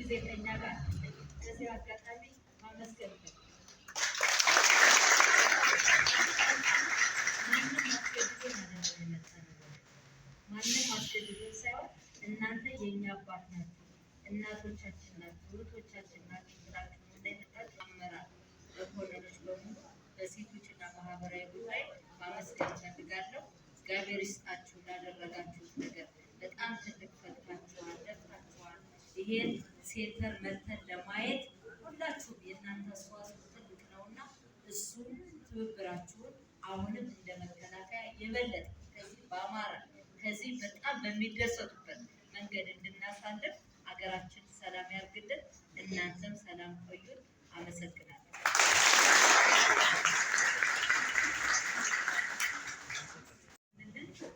ጊዜ ከኛ ጋር በዚህ አጋጣሚ ማመስገን ማንም አስገድዶን ሳይሆን እናንተ የኛ አባት ናችሁ፣ እናቶቻችን ናችሁ፣ እህቶቻችን ናችሁ ብላችሁ እንደመጣችሁ አመራር በኮሌጆች በሙሉ በሴቶችና ማህበራዊ ጉዳይ ማመስገን እፈልጋለሁ። እግዚአብሔር ይስጣችሁ ላደረጋችሁት ነገር። በጣም ትልቅ ፈጥናችኋል፣ ለፍታችኋል። ይሄን ሴንተር መተን ለማየት ሁላችሁም የእናንተ አስተዋጽኦ ትልቅ ነውና እሱን ትብብራችሁን አሁንም እንደ መከላከያ የበለጠ ከዚህ በአማራ ከዚህ በጣም በሚደሰቱበት መንገድ እንድናሳልፍ ሀገራችን ሰላም ያርግልን። እናንተም ሰላም ቆዩን። አመሰግናለሁ።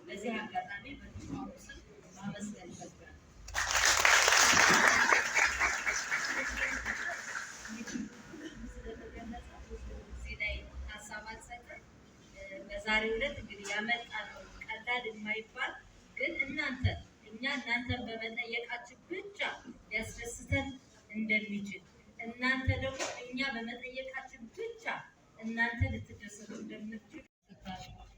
በዚህ አጋጣሚ በተቋሙ ስም ማመስገን ይፈልጋል። እዚህ ላይ ሀሳብ አልሰጠን። በዛሬው ዕለት እንግዲህ ያመጣነው ቀላል የማይባል ግን እናንተን በመጠየቃችን ብቻ ሊያስደስተን እንደሚችል እናንተ ደግሞ እኛ በመጠየቃችን ብቻ እናንተ ልትደሰቱ እንደምትችሉ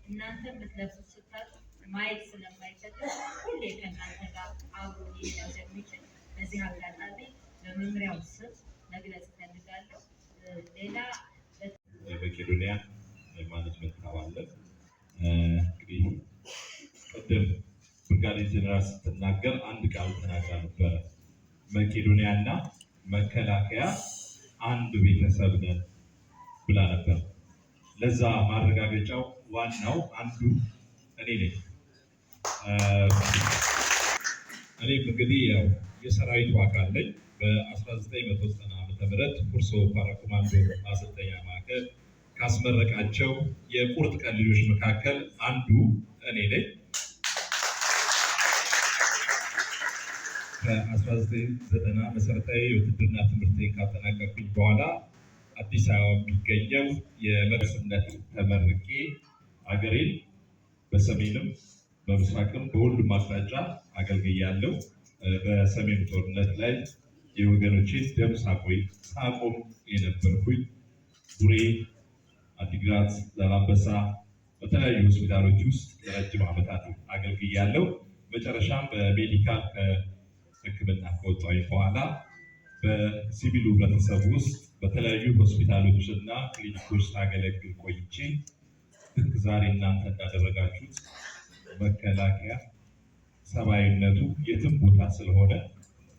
እናንተ ልትለብሱ ስታጡ ማየት ስለማይፈልግ ሁሌ ከእናንተ ጋር አብሮ ሊሄድ እንደሚችል በዚህ አጋጣሚ በመምሪያው ስም መግለጽ እፈልጋለሁ። ሌላ መቄዶንያ ማኔጅመንት አባላት እንግዲህ ቅድም ብርጋዴር ጄኔራል ስትናገር አንድ ቃል ተናግራ ነበረ። መቄዶንያ እና መከላከያ አንድ ቤተሰብ ነን ብላ ነበር። ለዛ ማረጋገጫው ዋናው አንዱ እኔ ነኝ። እኔም እንግዲህ ያው የሰራዊቱ አካል ነኝ። በ1990 ዓ.ም ሁርሶ ፓራ ኮማንዶ ማሰልጠኛ ማዕከል ካስመረቃቸው የቁርጥ ቀን ልጆች መካከል አንዱ እኔ ነኝ። ከ1990 መሰረታዊ የውትድርና ትምህርቴን ካጠናቀቅኩኝ በኋላ አዲስ አበባ የሚገኘው የመርዕስነት ተመርቄ አገሬን በሰሜንም በምስራቅም በሁሉም አቅጣጫ አገልግያለሁ። በሰሜኑ ጦርነት ላይ የወገኖቼን ደም ሳቆም የነበርኩኝ ቡሬ፣ አዲግራት፣ ዛላንበሳ በተለያዩ ሆስፒታሎች ውስጥ ለረጅም ዓመታት አገልግያለሁ። መጨረሻም በሜዲካል ሕክምና ከወጣሁ በኋላ በሲቪሉ ህብረተሰብ ውስጥ በተለያዩ ሆስፒታሎች እና ክሊኒኮች ሳገለግል ቆይቼ ልክ ዛሬ እናንተ እንዳደረጋችሁት መከላከያ ሰብአዊነቱ የትም ቦታ ስለሆነ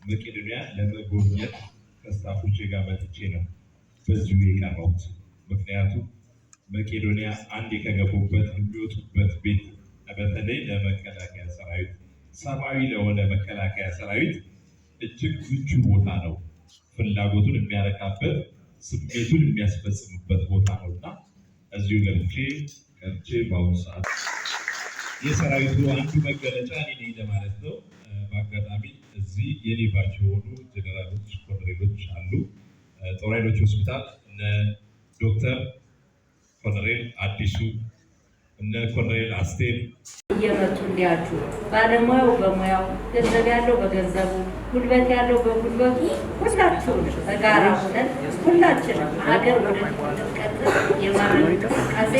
መቄዶንያ ለመጎብኘት ከስታፎቼ ጋር መጥቼ ነው በዚሁ የቀረሁት። ምክንያቱም መቄዶንያ አንዴ ከገቡበት የሚወጡበት ቤት በተለይ ለመከላከያ ሰራዊት ሰብአዊ ለሆነ መከላከያ ሰራዊት እጅግ ምቹ ቦታ ነው። ፍላጎቱን የሚያረካበት ስሜቱን የሚያስፈጽምበት ቦታ ነው እና እዚሁ ገብቼ በአሁኑ ሰዓት የሰራዊቱ አንዱ መገለጫ እኔ ነኝ ለማለት ነው። በአጋጣሚ እዚህ የኔ ባች የሆኑ ጀነራሎች፣ ኮሎኔሎች አሉ። ጦር ኃይሎች ሆስፒታል እነ ዶክተር ኮሎኔል አዲሱ እነ ኮሎኔል አስቴር እየመጡ እንዲያጁ ባለሙያው በሙያው ገንዘብ ያለው በገንዘቡ ጉልበት ያለው በጉልበቱ ሁላችሁም በጋራ ሆነን ሁላችንም ሀገር ወደፊት እንድትቀጥል የማድረግ እንቅስቃሴ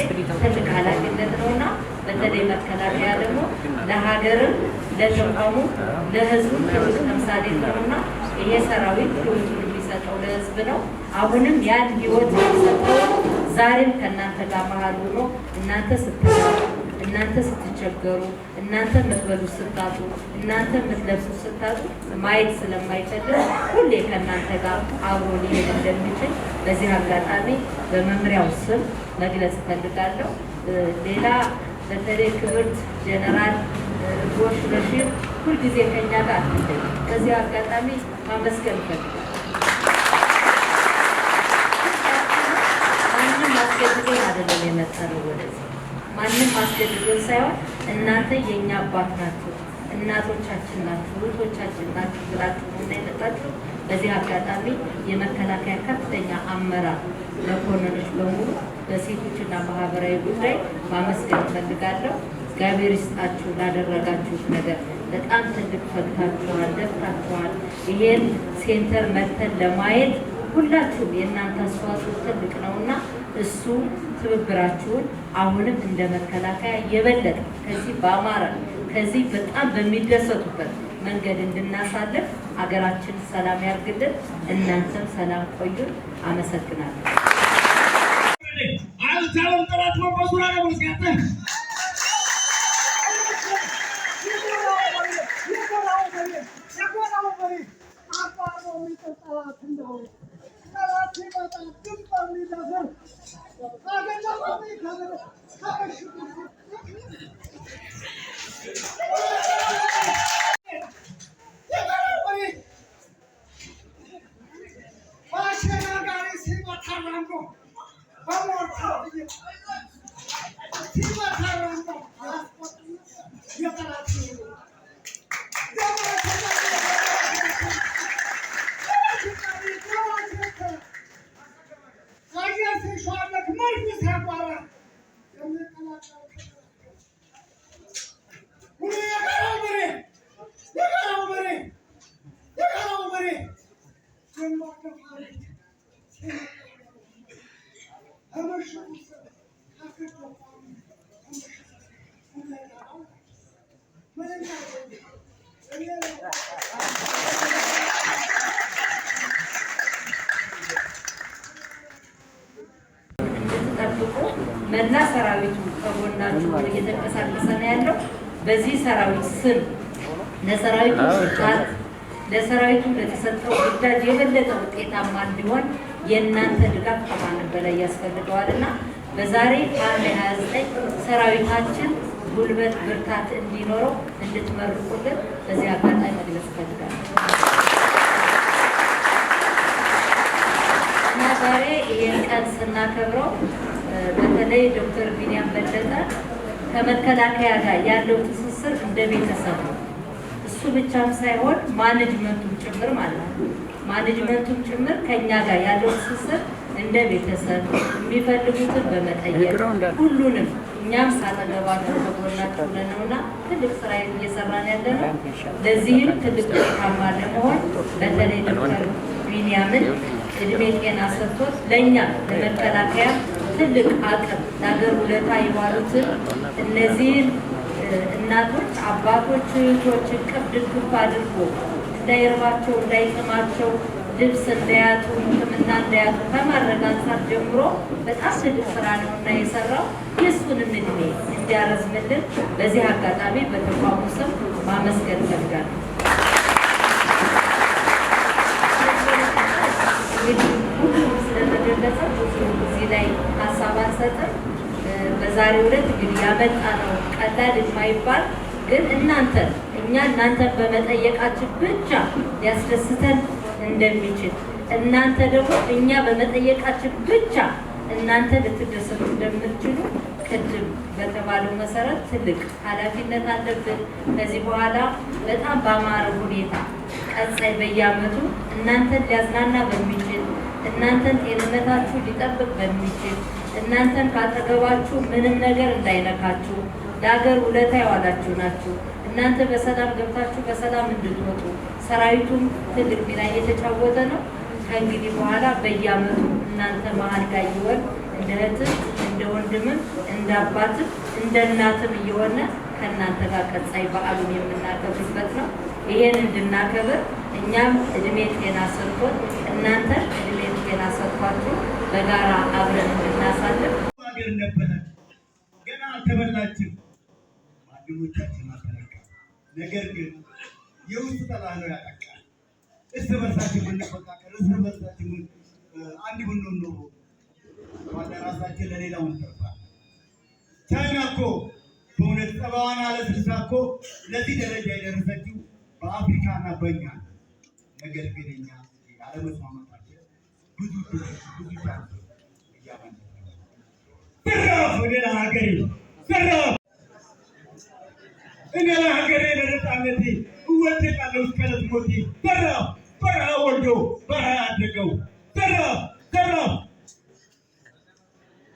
ትልቅ ኃላፊነት ነውና በተለይ መከላከያ ደግሞ ለሀገርም ለተቋሙ ለሕዝቡም ትልቅ ተምሳሌ ነውና ይሄ ሰራዊት ሕይወቱን የሚሰጠው ለሕዝብ ነው። አሁንም ያን ሕይወት የሚሰጠው ዛሬም ከእናንተ ጋር መሀል ሆኖ እናንተ ስትገሩ እናንተ ስትቸገሩ እናንተ የምትበሉ ስታጡ እናንተ የምትለብሱ ስታጡ ማየት ስለማይፈልግ ሁሌ ከእናንተ ጋር አብሮ ሊሄድ እንደሚችል በዚህ አጋጣሚ በመምሪያው ስም መግለጽ እፈልጋለሁ። ሌላ በተለይ ክብርት ጀነራል ጎሽ በሽር ሁልጊዜ ከኛ ጋር አትለይ። በዚህ አጋጣሚ ማመስገን እፈልጋለሁ። ማንም አስገድዶን አይደለም የመጣነው ወደዚህ ማንም አስገድዶን ሳይሆን እናንተ የኛ አባት ናችሁ፣ እናቶቻችን ናችሁ፣ እህቶቻችን ናችሁ ብላችሁ እና የመጣችሁ በዚህ አጋጣሚ የመከላከያ ከፍተኛ አመራር መኮንኖች በሙሉ በሴቶችና ማህበራዊ ጉዳይ ማመስገን እፈልጋለሁ። እግዚአብሔር ይስጣችሁ ላደረጋችሁት ነገር፣ በጣም ትልቅ ፈግታችኋል፣ ደፍታችኋል። ይሄን ሴንተር መተን ለማየት ሁላችሁም የእናንተ አስተዋጽኦ ትልቅ ነውና እሱ ትብብራችሁን አሁንም እንደ መከላከያ የበለጠ ከዚህ በአማራ ከዚህ በጣም በሚደሰቱበት መንገድ እንድናሳልፍ ሀገራችን ሰላም ያርግልን። እናንተም ሰላም ቆዩን። አመሰግናለሁ። መላ ሰራዊቱ ከጎናችሁ እየተንቀሳቀሰ ነው ያለው። በዚህ ሰራዊት ስም ለሰራዊቱ ብርታት ለሰራዊቱ ለተሰጠው ግዳጅ የበለጠ ውጤታማ እንዲሆን የእናንተ ድጋፍ ከማንም በላይ ያስፈልገዋልና በዛሬ ሐምሌ 29 ሰራዊታችን ጉልበት ብርታት እንዲኖረው እንድትመርቁልን በዚህ አጋጣሚ መግለጽ እፈልጋለሁ። እና ዛሬ ይህን ቀን ስናከብረው በተለይ ዶክተር ቢኒያም በለጠ ከመከላከያ ጋር ያለው ትስስር እንደ ቤተሰብ ነው። እሱ ብቻም ሳይሆን ማኔጅመንቱም ጭምር ማለት ነው። ማኔጅመንቱም ጭምር ከኛ ጋር ያለው ትስስር እንደ ቤተሰብ የሚፈልጉትን በመጠየቅ ሁሉንም እኛም ሳጠገባቸው በጎናቸው ነውና ትልቅ ስራ እየሰራን ያለ ነው። ለዚህም ትልቅ ውጤታማ ለመሆን በተለይ ዶክተር ቢኒያምን እድሜ ጤና ሰጥቶት ለእኛ ለመከላከያ ትልቅ አቅም ለሀገር ውለታ የዋሉትን እነዚህን እናቶች፣ አባቶች፣ እህቶች እቅፍ ድግፍ አድርጎ እንዳይርባቸው እንዳይጥማቸው ልብስ እንዳያጡ ሕክምና እንዳያጡ ከማድረግ አንጻር ጀምሮ በጣም ትልቅ ስራ ነው እና የሰራው የእሱንም እድሜ እንዲያረዝምልን በዚህ አጋጣሚ በተቋሙ ስም ማመስገን እፈልጋለሁ። ሁሉም ስለተገለጸ ብዙ እዚህ ላይ ሀሳብ አልሰጥም። በዛሬው ዕለት እንግዲህ ያመጣነው ቀላል የማይባል ግን እናንተን በመጠየቃችን ብቻ ሊያስደስተን እንደሚችል እናንተ ደግሞ እኛ በመጠየቃችን ብቻ እናንተ ልትደሰቱ እንደምትችሉ ቅድም በተባለው መሰረት ትልቅ ኃላፊነት አለብን። ከዚህ በኋላ በጣም በአማረ ሁኔታ ቀጣይ በየዓመቱ እናንተን ሊያዝናና በሚችል እናንተን ጤንነታችሁ ሊጠብቅ በሚችል እናንተን ካጠገባችሁ ምንም ነገር እንዳይነካችሁ ለሀገር ውለታ የዋላችሁ ናችሁ። እናንተ በሰላም ገብታችሁ በሰላም እንድትወጡ ሰራዊቱም ትልቅ ሚና እየተጫወተ ነው። ከእንግዲህ በኋላ በየዓመቱ እናንተ መሀል ጋር እየሆን እንደ እህትም እንደ ወንድምም እንደ አባትም እንደ እናትም እየሆነ ከእናንተ ጋር ቀጣይ በዓሉን የምናከብርበት ነው። ይሄን እንድናከብር እኛም እድሜ ጤና ሰጥቶን እናንተ እድሜ ጤና ሰጥቷችሁ በጋራ አብረን እንድናሳልፍ ሀገር ነበረ። ገና አልተበላችም። ወንድሞቻችን አተረካ ነገር ግን የውስጥ ጠላት ነው ያጠቃል። እርስ በርሳችን ብንፈቃቀር እርስ በርሳችን አንድ ብንሆን ኖሮ ዋና ራሳችን ለሌላው እንተርፋለን። ቻይና እኮ በእውነት ጠባዋን አለስልሳ እኮ ለዚህ ደረጃ የደረሰችው በአፍሪካና በእኛ ነገር ግን እኛ ያለመስማማታችን ብዙ ቻንስ እያመለጠ ዘራፍ ወደ ሀገሬ ዘራፍ እኔ ለሀገሬ ለነፃነቴ እወደቃለሁ እስከ ዕለት ሞቴ ዘራፍ በረሃ ወልዶ በረሃ ያደገው ዘራፍ ዘራፍ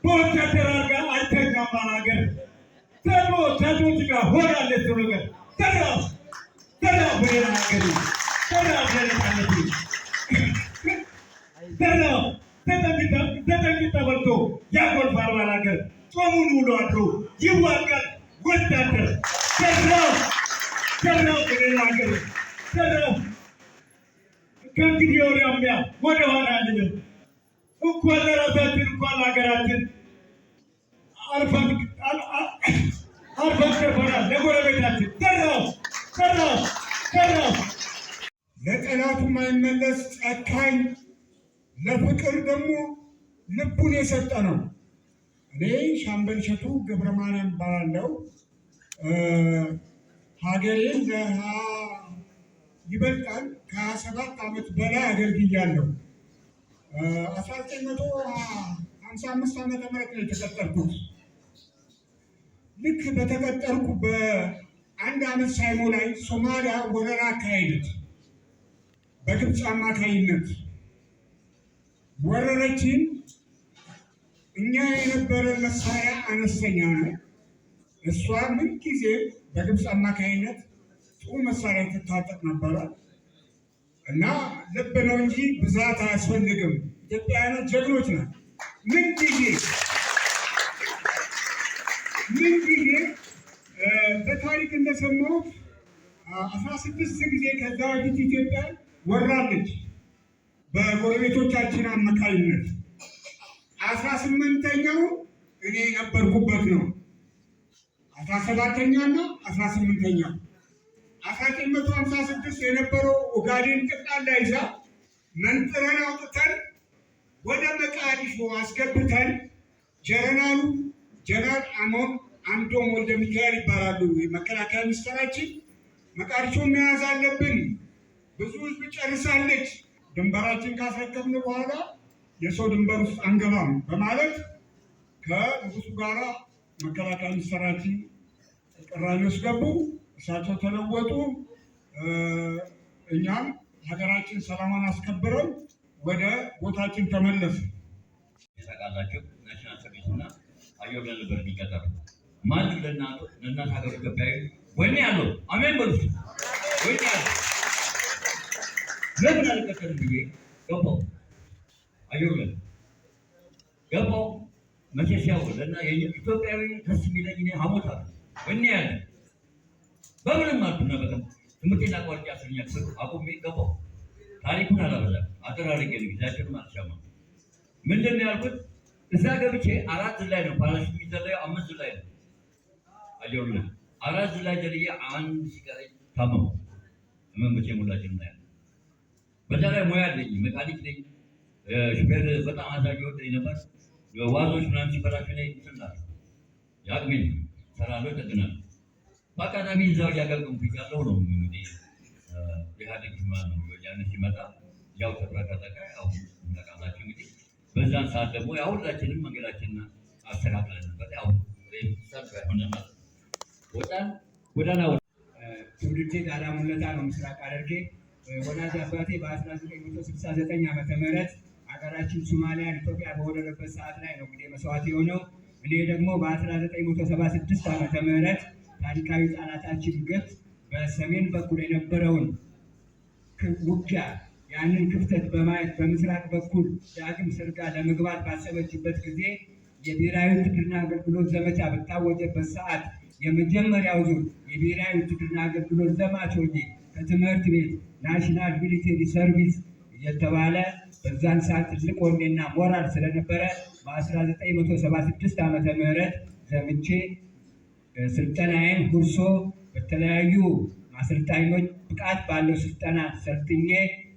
በወታደር ጋር አይተኛም ሀገር ደግሞ ከቶች ጋር ሆናለች ነገር ዘራፍ ዘራፍ በሌላ ሀገር ዘራፍ ለነፃነት ዘራፍ ዘጠኝ ተበልቶ ያጎልፋል ባላገር ጾሙን ውሎ አድሮ ይዋጋል ወታደር ዘራፍ ዘራፍ በሌላ ሀገር ዘራፍ ከእንግዲህ ወዲያ ወደ ኋላ አንልም። እንኳን ለራሳችን እንኳን ለሀገራችን አልፈን ተርፈናል። ለጎረቤታችን ዘራፍ ዘራፍ ዘራፍ ለጠላቱ የማይመለስ ጨካኝ ለፍቅር ደግሞ ልቡን የሰጠ ነው። እኔ ሻምበል እሸቱ ገብረ ማርያም እባላለሁ። ሀገሬን ይበልጣል ከ27 ዓመት በላይ አገልግያለሁ። 1955 ዓመተ ምህረት ነው የተቀጠርኩት። ልክ በተቀጠርኩ በአንድ ዓመት ሳይሞላኝ ሶማሊያ ወረራ አካሄደች። በግብፅ አማካይነት ወረረችን። እኛ የነበረን መሳሪያ አነስተኛ ነው። እሷ ምን ጊዜ በግብፅ አማካይነት ጥሩ መሳሪያ ትታጠቅ ነበረ እና ልብ ነው እንጂ ብዛት አያስፈልግም። ኢትዮጵያውያኖች ጀግኖች ናት። ምን ጊዜ በታሪክ እንደሰማሁት 16 ጊዜ ከዛ በፊት ኢትዮጵያ ወራለች በጎረቤቶቻችን አማካይነት። 18ኛው እኔ የነበርኩበት ነው። 17ኛና 18ኛው 1956 የነበረው ኦጋዴን ጠቅላላ ይዛ መንጥረን አውጥተን ወደ መቃዲሾ አስገብተን ጀነራሉ ጀነራል አምዶም ወልደ ሚካኤል ይባላሉ የመከላከያ ሚኒስትራችን። መቃዲሾ መያዝ አለብን፣ ብዙ ህዝብ ጨርሳለች፣ ድንበራችን ካስረከብን በኋላ የሰው ድንበር ውስጥ አንገባም በማለት ከንጉሱ ጋራ መከላከያ ሚኒስትራችን ቅራኔ ውስጥ ገቡ። እሳቸው ተለወጡ። እኛም ሀገራችን ሰላማን አስከብረን ወደ ቦታችን ተመለስ። ታውቃላችሁ ናሽናል ሰርቪስ እና አየር ላይ ነበር የሚቀጠሩ። ማን ለእናት ሀገር ኢትዮጵያዊ ወኔ ያለው አሜን በሉት። ወኔ ያለው ለምን አልቀጠልም ብዬ ገባሁ። አየር ላይ ገባሁ። መቼ ሲያውል እና የኢትዮጵያዊ ደስ የሚለኝ እኔ ሀሞት አለ ወኔ ያለ በምንም አልኩና በጣም ትምህርቴን አቋርጬ 10ኛ ክፍል አቁሜ ገባሁ። ታሪኩን አላበዛም፣ አጠር አድርጌ ነው ጊዜያችንም አልሻማም። ምንድን ነው ያልኩት? እዛ ገብቼ 4 ላይ ነው ፓራሹት የሚዘለየው፣ 5 ላይ ነው አየሩ ላይ 4 ላይ ዘልዬ 1 ሲቀረኝ ታመሙ። ህመም መቼ ሁላችንም እናያለን። በዛ ላይ ሙያ አለኝ፣ ሜካኒክ ነኝ። ሹፌር በጣም አዛዥ ወደኝ ነበር። ዋዞች ምናምን ሲበላሹ ላይ ስናል የአቅሜን ሰራለሁ፣ እጠግናለሁ። በአጋጣሚ እዛው እያገገምኩ ያለው ነው እንግዲህ ኢህአዴግ ነው ወያኔ ሲመጣ ያው ተብረከረከ። ያው ታውቃላችሁ እንግዲህ በዛን ሰዓት ደግሞ ያው ሁላችንም መንገዳችንን አስተካክለንበት ያው ሰልፍ ሆነ ማለት ጎዳና ትውልዴ ዳዳ ሙለታ ነው፣ ምስራቅ ሐረርጌ። ወላጅ አባቴ በ1969 ዓመተ ምህረት ሀገራችን ሶማሊያን ኢትዮጵያ በወረረበት ሰዓት ላይ ነው እንግዲህ መስዋዕት የሆነው። እኔ ደግሞ በ1976 ዓመተ ምህረት ታሪካዊ ጠላታችን ግብፅ በሰሜን በኩል የነበረውን ውጊያ ያንን ክፍተት በማየት በምስራቅ በኩል ዳግም ሰርጋ ለመግባት ባሰበችበት ጊዜ የብሔራዊ ውትድርና አገልግሎት ዘመቻ በታወጀበት ሰዓት የመጀመሪያው ዙር የብሔራዊ ውትድርና አገልግሎት ዘማች ሆኜ ከትምህርት ቤት ናሽናል ሚሊቴሪ ሰርቪስ እየተባለ በዛን ሰዓት ትልቅ ወኔና ሞራል ስለነበረ በ1976 ዓመተ ምህረት ዘምቼ ስልጠናዬን ሁርሶ በተለያዩ አሰልጣኞች ብቃት ባለው ስልጠና ሰልጥኜ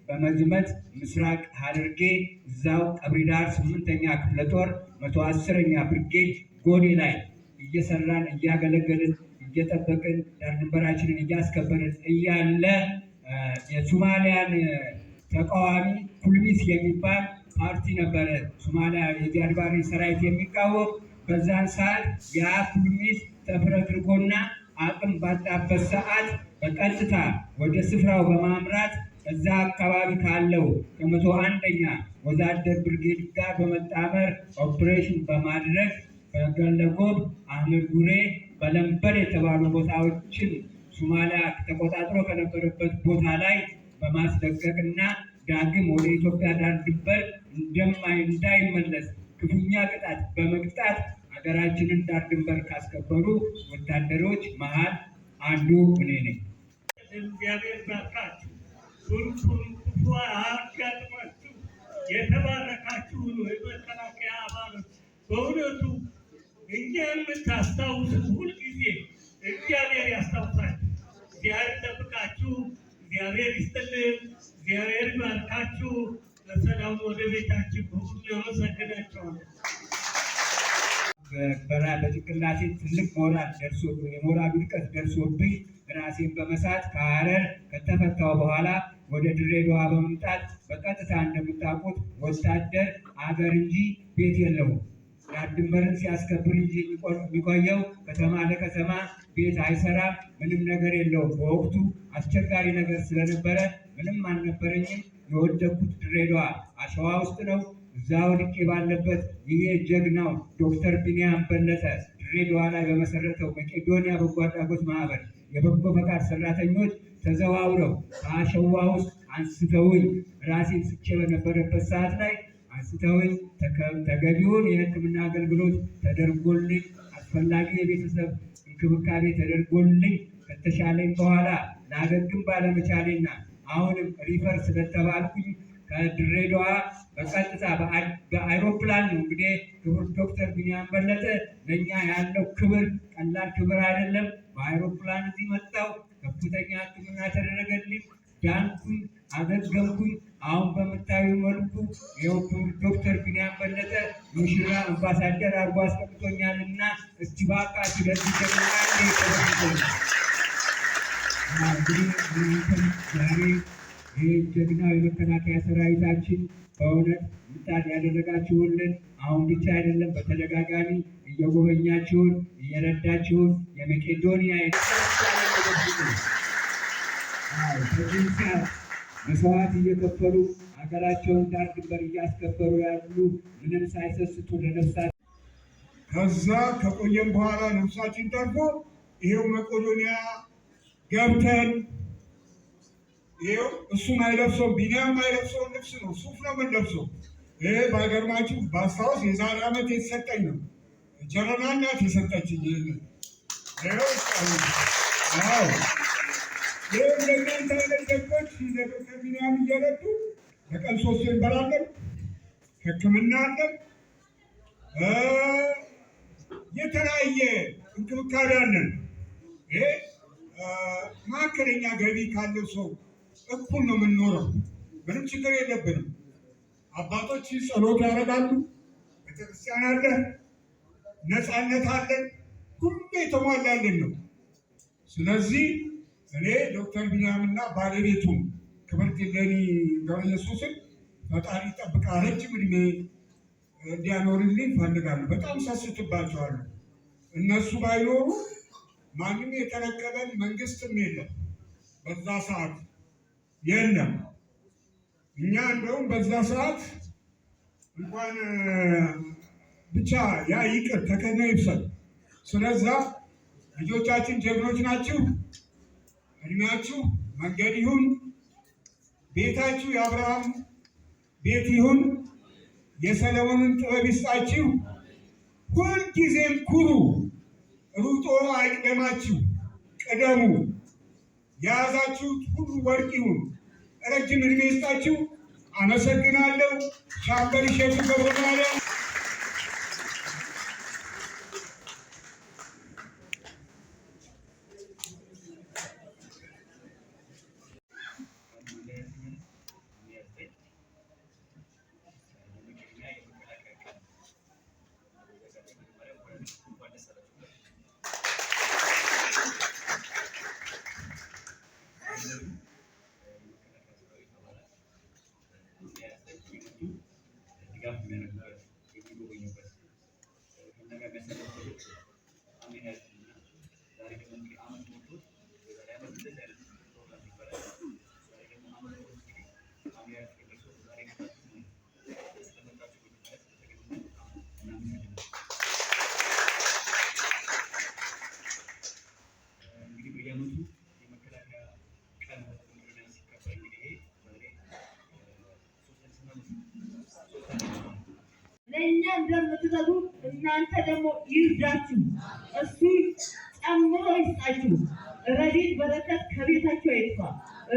በመዝመት ምስራቅ ሐረርጌ እዛው ቀብሪ ዳር 8ኛ ክፍለ ጦር 110ኛ ብርጌድ ጎዴ ላይ እየሰራን እያገለገልን እየጠበቅን ዳር ድንበራችንን እያስከበርን እያለ የሶማሊያን ተቃዋሚ ኩልሚስ የሚባል ፓርቲ ነበረ፣ ሶማሊያ የዚያድ ባሬ ሰራዊት የሚቃወም። በዛን ሰዓት ያ ኩልሚስ ተፍረክርኮና አቅም ባጣበት ሰዓት በቀጥታ ወደ ስፍራው በማምራት እዛ አካባቢ ካለው ከ101ኛ ወዛደር ብርጌድ ጋር በመጣመር ኦፕሬሽን በማድረግ በገለጎብ፣ አህመድ ጉሬ፣ በለንበር የተባሉ ቦታዎችን ሶማሊያ ተቆጣጥሮ ከነበረበት ቦታ ላይ በማስለቀቅና ዳግም ወደ ኢትዮጵያ ዳር ድንበር እንዳይመለስ ክፉኛ ቅጣት በመቅጣት ሀገራችንን ዳር ድንበር ካስከበሩ ወታደሮች መሀል አንዱ እኔ ነኝ። እግዚአብሔር ባርካችሁ፣ ክፉ አያጋጥማችሁ። የተባረካችሁ የመከላከያ አባሎች በእውነቱ እኛ የምታስታውሱ ሁልጊዜ እግዚአብሔር ያስታውሳችሁ። እግዚአብሔር ይጠብቃችሁ። እግዚአብሔር ይስጥልን። እግዚአብሔር ይባርካችሁ። በሰላም ወደ ቤታችሁ ሁሉ አመሰግናችኋለሁ። በጭንቅላቴ ትልቅ የሞራል ውድቀት ደርሶብኝ ራሴን በመሳት ከሀረር ከተፈታው በኋላ ወደ ድሬዳዋ በመምጣት በቀጥታ እንደምታውቁት ወታደር አገር እንጂ ቤት የለውም። ዳር ድንበርን ሲያስከብር እንጂ የሚቆየው ከተማ ለከተማ ቤት አይሰራም። ምንም ነገር የለውም። በወቅቱ አስቸጋሪ ነገር ስለነበረ ምንም አልነበረኝም። የወደኩት ድሬዳዋ አሸዋ ውስጥ ነው። እዛ ወድቄ ባለበት ይሄ ጀግናው ዶክተር ቢኒያም በለጠ ድሬዳዋ ላይ በመሰረተው መቄዶንያ በጎ አድራጎት ማህበር የበጎ ፈቃድ ሰራተኞች ተዘዋውረው ከአሸዋ ውስጥ አንስተውኝ ራሴን ስቼ በነበረበት ሰዓት ላይ አንስተውኝ ተገቢውን የሕክምና አገልግሎት ተደርጎልኝ አስፈላጊ የቤተሰብ እንክብካቤ ተደርጎልኝ ከተሻለኝ በኋላ ላገግም ባለመቻሌና አሁንም ሪፈር ስለተባልኩኝ ከድሬዳዋ በቀጥታ በአይሮፕላን ነው እንግዲህ ክቡር ዶክተር ቢኒያም በለጠ ለእኛ ያለው ክብር ቀላል ክብር አይደለም። በአይሮፕላን እዚህ መጣሁ። ከፍተኛ ሕክምና ተደረገልኝ፣ ዳንኩኝ፣ አገገምኩኝ። አሁን በምታዩ መልኩ ይኸው ክቡር ዶክተር ቢኒያም በለጠ ሙሽራ አምባሳደር አድርጎ አስቀምጦኛልና እስቲ እባካችሁ ለዚህ ደግሞ እንግዲህ ዛሬ ይህ ጀግናው የመከላከያ ሰራዊታችን በእውነት ምጣድ ያደረጋችሁልን አሁን ብቻ አይደለም፣ በተደጋጋሚ እየጎበኛችሁን እየረዳችሁን የመቄዶንያ መስዋዕት እየከፈሉ ሀገራቸውን ዳር ድንበር እያስከበሩ ያሉ ምንም ሳይሰስቱ ለነፍሳት ከዛ ከቆየም በኋላ ነፍሳችን ተርፎ ይሄው መቄዶንያ ገብተን ይሄው እሱ ማይለብሰው ቢኒያም ማይለብሰው ልብስ ነው፣ ሱፍ ነው የምንለብሰው። ይሄ ባይገርማችሁ በአስታውስ የዛሬ ዓመት የተሰጠኝ ነው። ጀረና እናት የሰጠችኝ ይህንን ይህ እንደናንተ አይነት ደጎች ለዶክተር ቢኒያም እየረዱ በቀን 3 እንበላለን፣ ሕክምና አለን፣ የተለያየ እንክብካቤ አለን። ይሄ መካከለኛ ገቢ ካለው ሰው እኩል ነው የምንኖረው። ምንም ችግር የለብንም። አባቶች ጸሎት ያደርጋሉ፣ ቤተክርስቲያን አለ፣ ነፃነት አለን፣ ሁሉ የተሟላልን ነው። ስለዚህ እኔ ዶክተር ቢኒያምና ባለቤቱን ክብርት እሌኒ ገብረ ኢየሱስን ፈጣሪ ጠብቃ ረጅም ዕድሜ እንዲያኖርልኝ ፈልጋለሁ። በጣም ሰስትባቸዋለሁ። እነሱ ባይኖሩ ማንም የተረከበን መንግስትም የለም፣ በዛ ሰዓት የለም። እኛ እንደውም በዛ ሰዓት እንኳን ብቻ ያ ይቅር ተከነ ይብሰል። ስለዛ ልጆቻችን ጀግኖች ናችሁ። እድሜያችሁ መንገድ ይሁን፣ ቤታችሁ የአብርሃም ቤት ይሁን፣ የሰለሞንን ጥበብ ይስጣችሁ። ሁልጊዜም ኩሩ፣ ሩጦ አይቅደማችሁ፣ ቅደሙ። የያዛችሁት ሁሉ ወርቅ ይሁን። ረጅም ዕድሜ ይስጣችሁ። አመሰግናለሁ። ሻምበል እሸቱ ገብረማርያም ለእኛ እንደምትረዱ እናንተ ደግሞ ይርዳችሁ፣ እሱ ጨምሮ ይስጣችሁ። ረድኤት በረከት ከቤታችሁ አይጥፋ።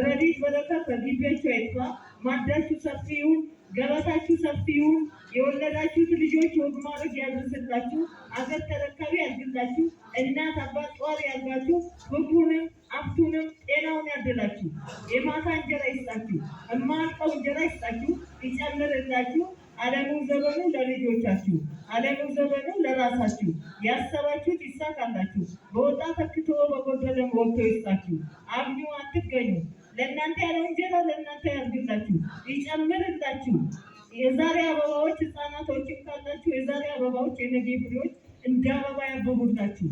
ረድኤት በረከት ከግቢያችሁ አይጥፋ። ማዳችሁ ሰፊ ይሁን፣ ገበታችሁ ሰፊ ይሁን። የወለዳችሁት ልጆች ወግ ማድረግ ያድርስላችሁ፣ አገር ተረካቢ ያድርግላችሁ። እናት አባት ጧሪ ያድርጋችሁ። ፍቅሩንም ሀብቱንም ጤናውን ያድላችሁ። የማታ እንጀራ ይስጣችሁ፣ እማያልቀው እንጀራ ይስጣችሁ፣ ይጨምርላችሁ። ዓለሙ ዘመኑ ለልጆቻችሁ፣ ዓለሙ ዘመኑ ለራሳችሁ። ያሰባችሁት ይሳካላችሁ። በወጣ ተክቶ በጎደለ ወጥቶ ይስጣችሁ። አግኙ አትገኙ። ለእናንተ ያለው እንጀራ ለእናንተ ያድርግላችሁ፣ ይጨምርላችሁ። የዛሬ አበባዎች ህፃናቶችን ካላችሁ የዛሬ አበባዎች የነገ ፍሬዎች እንደ አበባ ያበቡላችሁ፣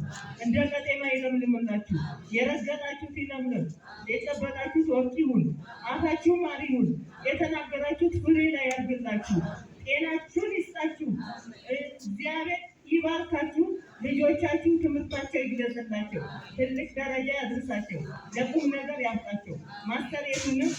እንደ ቀጤማ ይለምልምላችሁ። የረገጣችሁት ይለምልም፣ የጨበጣችሁት ወርቅ ይሁን፣ አፋችሁ ማር ይሁን፣ የተናገራችሁት ፍሬ ላይ ያድርግላችሁ። ጤናችሁን ይስጣችሁ። እግዚአብሔር ይባርካችሁ። ልጆቻችሁ ትምህርታቸው ይግለጽላቸው፣ ትልቅ ደረጃ ያድርሳቸው፣ ለቁም ነገር ያብቃቸው። ማስተሬቱንም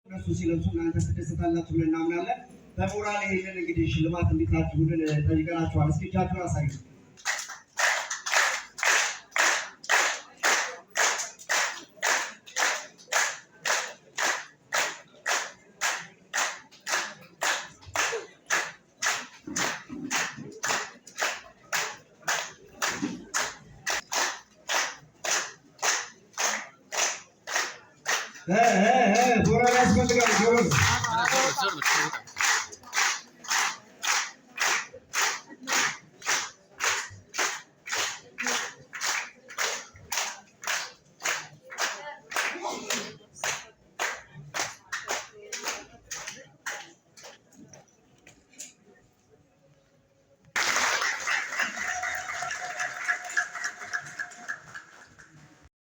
እነሱ ሲለብሱ እናንተ ትደሰታላችሁ ብለን እናምናለን። በሞራል ይህንን እንግዲህ ሽልማት እንዲታችሁልን ጠይቀናችኋል። እስኪ እጃችሁን አሳዩ። ሞራል ያስፈልጋል።